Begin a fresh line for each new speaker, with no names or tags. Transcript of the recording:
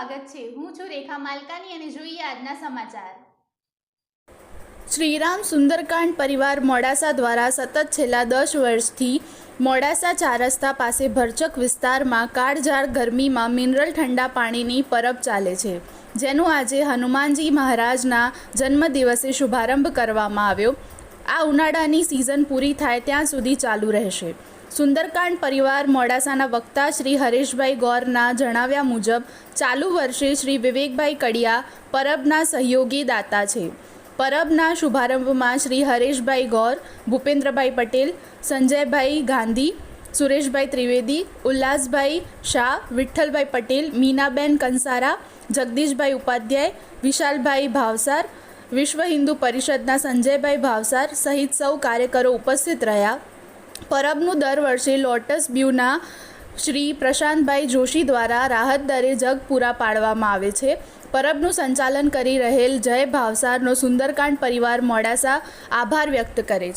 સ્વાગત છે। હું છું રેખા માલકાની અને જોઈએ આજના સમાચાર।
શ્રીરામ સુંદરકાંડ પરિવાર મોડાસા દ્વારા સતત છેલ્લા 10 વર્ષથી મોડાસા 4 રસ્તા પાસે ભરચક વિસ્તારમાં કાળઝાળ ગરમીમાં મિનરલ ઠંડા પાણીની પરબ ચાલે છે, જેનું આજે હનુમાનજી મહારાજના જન્મદિવસે શુભારંભ કરવામાં આવ્યો। આ ઉનાળાની સિઝન પૂરી થાય ત્યાં સુધી ચાલુ રહેશે। સુંદરકાંડ પરિવાર મોડાસાના વક્તા શ્રી હરેશભાઈ ગૌરના જણાવ્યા મુજબ ચાલુ વર્ષે શ્રી વિવેકભાઈ કડિયા પરબના સહયોગી દાતા છે। પરબના શુભારંભમાં શ્રી હરેશભાઈ ગૌર, ભૂપેન્દ્રભાઈ પટેલ, સંજયભાઈ ગાંધી, સુરેશભાઈ ત્રિવેદી, ઉલ્લાસભાઈ શાહ, વિઠ્ઠલભાઈ પટેલ, મીનાબેન કંસારા, જગદીશભાઈ ઉપાધ્યાય, વિશાલભાઈ ભાવસાર, વિશ્વ હિન્દુ પરિષદના સંજયભાઈ ભાવસાર સહિત સૌ કાર્યકરો ઉપસ્થિત રહ્યા। પરબનું દર વર્ષે લોટસ બ્યુના શ્રી પ્રશાંતભાઈ જોશી દ્વારા રાહત દરે જગ પૂરા પાડવામાં આવે છે। પરબનું સંચાલન કરી રહેલ જય ભાવસારનો સુંદરકાંડ પરિવાર મોડાસા આભાર વ્યક્ત કરે છે।